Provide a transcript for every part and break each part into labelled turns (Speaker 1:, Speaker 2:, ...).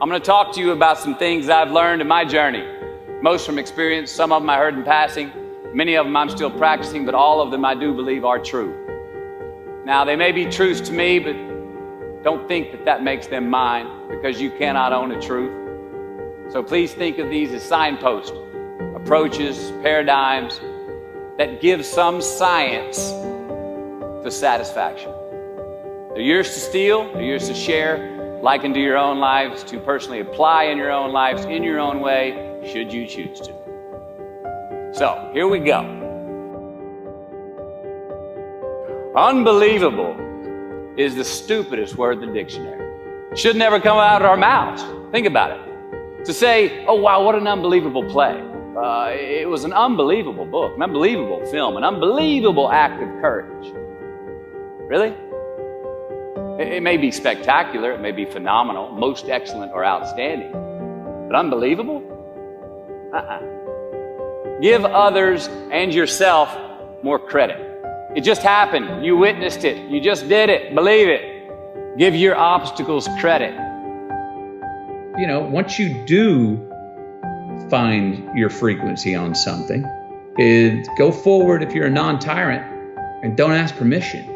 Speaker 1: I'm going to talk to you about some things I've learned in my journey. Most from experience, some of them I heard in passing. Many of them I'm still practicing, but all of them I do believe are true. Now, they may be truths to me, but don't think that that makes them mine, because you cannot own a truth. So please think of these as signposts, approaches, paradigms that give some science to satisfaction. They're yours to steal, they're yours to share, likened to your own lives, to personally apply in your own lives, in your own way, should you choose to. So, here we go. Unbelievable is the stupidest word in the dictionary. It should never come out of our mouths. Think about it. To say, oh wow, what an unbelievable play. It was an unbelievable book, an unbelievable film, an unbelievable act of courage. Really? It may be spectacular, it may be phenomenal, most excellent or outstanding, but unbelievable? Give others and yourself more credit. It just happened. You witnessed it. You just did it. Believe it. Give your obstacles credit.
Speaker 2: You know, once you do find your frequency on something, go forward if you're a non-tyrant and don't ask permission.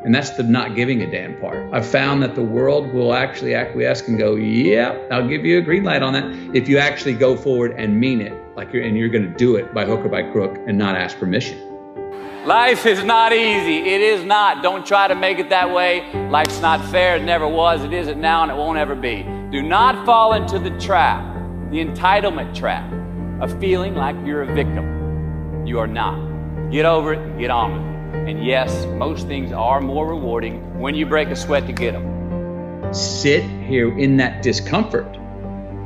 Speaker 2: And that's the not giving a damn part. I've found that the world will actually acquiesce and go, yeah, I'll give you a green light on that, if you actually go forward and mean it, and you're gonna do it by hook or by crook and not ask permission.
Speaker 1: Life is not easy. It is not. Don't try to make it that way. Life's not fair. It never was. It isn't now, and it won't ever be. Do not fall into the trap, the entitlement trap, of feeling like you're a victim. You are not. Get over it and get on with it. And yes, most things are more rewarding when you break a sweat to get them.
Speaker 2: Sit here in that discomfort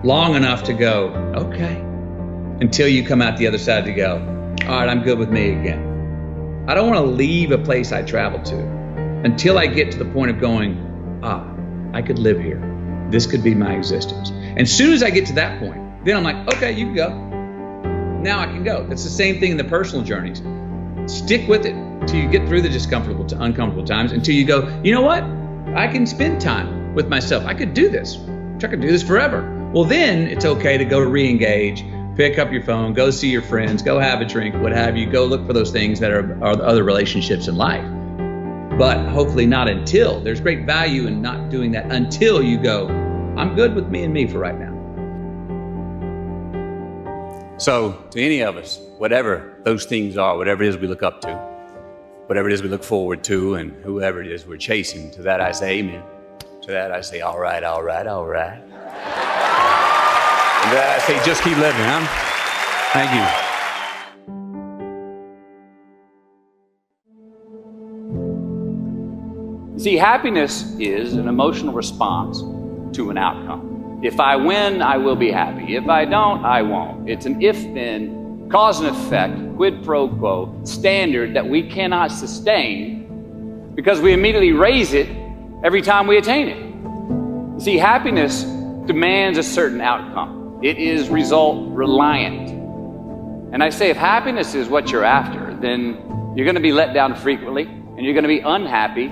Speaker 2: long enough to go, okay, until you come out the other side to go, all right, I'm good with me again. I don't want to leave a place I traveled to until I get to the point of going, I could live here. This could be my existence. And as soon as I get to that point, then I'm like, okay, you can go. Now I can go. That's the same thing in the personal journeys. Stick with it until you get through the discomfortable to uncomfortable times, until you go, you know what? I can spend time with myself. I could do this. I could do this forever. Well, then it's okay to go to re-engage, pick up your phone, go see your friends, go have a drink, what have you, go look for those things that are other relationships in life. But hopefully not until. There's great value in not doing that until you go, I'm good with me and me for right now.
Speaker 1: So, to any of us, whatever those things are, whatever it is we look up to, whatever it is we look forward to, and whoever it is we're chasing, to that I say amen. To that I say, all right, all right, all right. And to that I say, just keep living, huh? Thank you. See, happiness is an emotional response to an outcome. If I win, I will be happy. If I don't, I won't. It's an if-then, cause and effect, quid pro quo standard that we cannot sustain because we immediately raise it every time we attain it. See, happiness demands a certain outcome. It is result reliant. And I say, if happiness is what you're after, then you're going to be let down frequently and you're going to be unhappy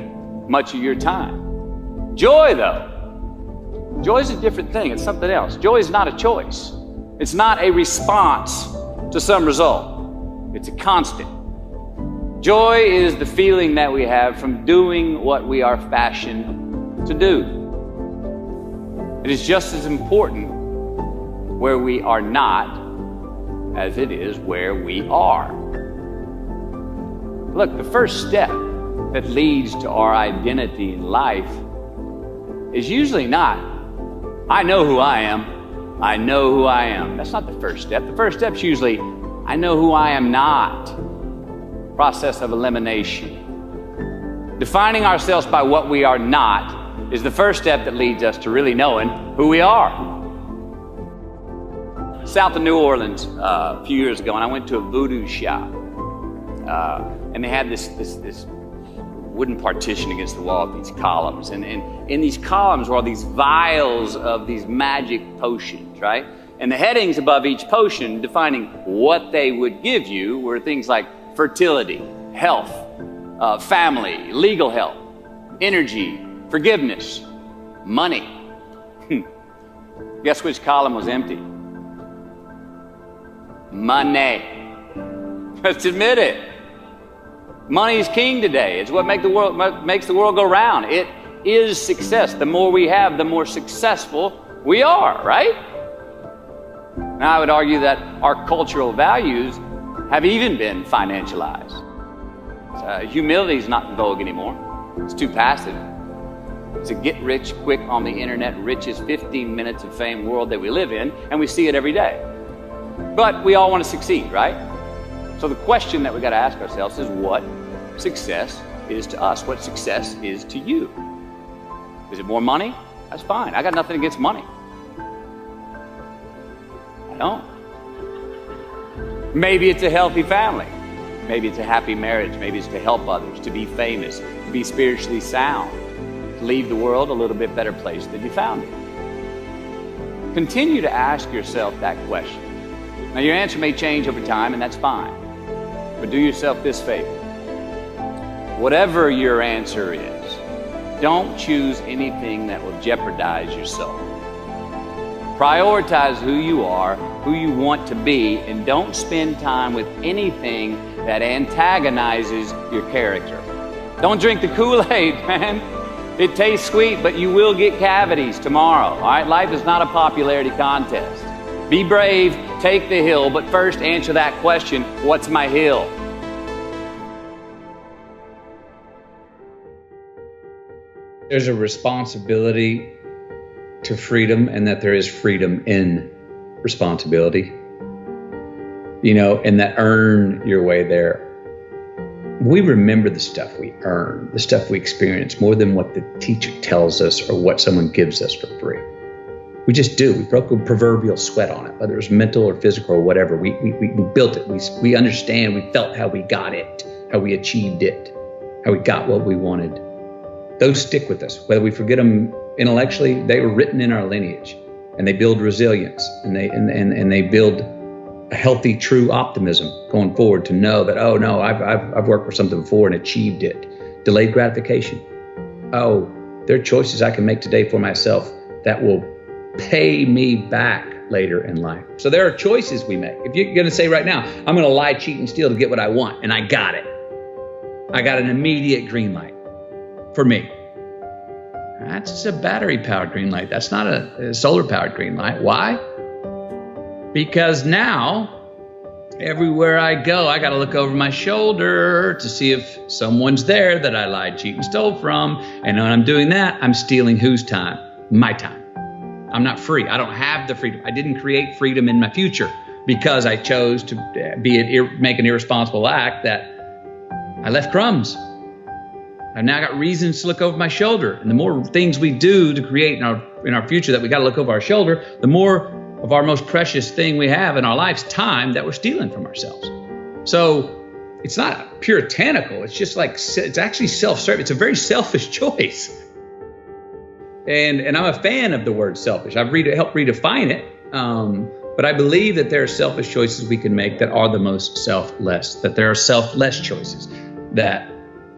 Speaker 1: much of your time. Joy, though, joy is a different thing. It's something else. Joy is not a choice. It's not a response to some result. It's a constant. Joy is the feeling that we have from doing what we are fashioned to do. It is just as important where we are not as it is where we are. Look, the first step that leads to our identity in life is usually not, I know who I am. I know who I am. That's not the first step. The first step's usually, I know who I am not. Process of elimination. Defining ourselves by what we are not is the first step that leads us to really knowing who we are. South of New Orleans a few years ago, and I went to a voodoo shop, and they had this wooden partition against the wall with these columns, and in these columns were all these vials of these magic potions, right? And the headings above each potion defining what they would give you were things like fertility, health, family, legal help, energy, forgiveness, money. Guess which column was empty? Money. Let's admit it. Money is king today. It's what makes the world go round. It is success. The more we have, the more successful we are, right? Now, I would argue that our cultural values have even been financialized. Humility is not in vogue anymore. It's too passive. It's a get-rich-quick on the internet, richest 15 minutes of fame world that we live in, and we see it every day. But we all want to succeed, right? So the question that we got to ask ourselves is what success is to us, what success is to you. Is it more money? That's fine. I got nothing against money. I don't. Maybe it's a healthy family. Maybe it's a happy marriage. Maybe it's to help others, to be famous, to be spiritually sound, to leave the world a little bit better place than you found it. Continue to ask yourself that question. Now, your answer may change over time, and that's fine. But do yourself this favor. Whatever your answer is, don't choose anything that will jeopardize your soul. Prioritize who you are, who you want to be, and don't spend time with anything that antagonizes your character. Don't drink the Kool-Aid, man. It tastes sweet, but you will get cavities tomorrow, all right? Life is not a popularity contest. Be brave, take the hill, but first answer that question, what's my hill?
Speaker 2: There's a responsibility to freedom, and that there is freedom in responsibility. You know, and that earn your way there. We remember the stuff we earn, the stuff we experience, more than what the teacher tells us or what someone gives us for free. We just do. We broke a proverbial sweat on it, whether it was mental or physical or whatever. We built it. We understand. We felt how we got it, how we achieved it, how we got what we wanted. Those stick with us. Whether we forget them intellectually, they were written in our lineage, and they build resilience, and they build a healthy, true optimism going forward to know that, oh no, I've worked for something before and achieved it. Delayed gratification. Oh, there are choices I can make today for myself that will pay me back later in life. So there are choices we make. If you're going to say right now, I'm going to lie, cheat, and steal to get what I want, and I got it. I got an immediate green light for me. That's a battery-powered green light. That's not a solar-powered green light. Why? Because now, everywhere I go, I got to look over my shoulder to see if someone's there that I lied, cheated, and stole from. And when I'm doing that, I'm stealing whose time? My time. I'm not free. I don't have the freedom. I didn't create freedom in my future because I chose to make an irresponsible act that I left crumbs. I've now got reasons to look over my shoulder. And the more things we do to create in our future that we got to look over our shoulder, the more of our most precious thing we have in our lives, time, that we're stealing from ourselves. So it's not puritanical. It's just like, it's actually self-serving. It's a very selfish choice. And I'm a fan of the word selfish. I've helped redefine it. But I believe that there are selfish choices we can make that are the most selfless, that there are selfless choices that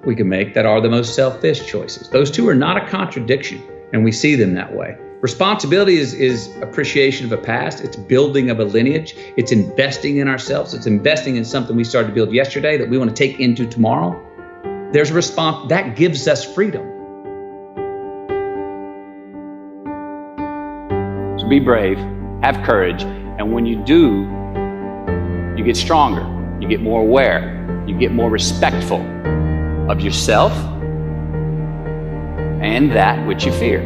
Speaker 2: we can make that are the most selfish choices. Those two are not a contradiction, and we see them that way. Responsibility is appreciation of a past. It's building of a lineage. It's investing in ourselves. It's investing in something we started to build yesterday that we want to take into tomorrow. There's a response that gives us freedom.
Speaker 1: So be brave, have courage, and when you do, you get stronger, you get more aware, you get more respectful of yourself and that which you fear.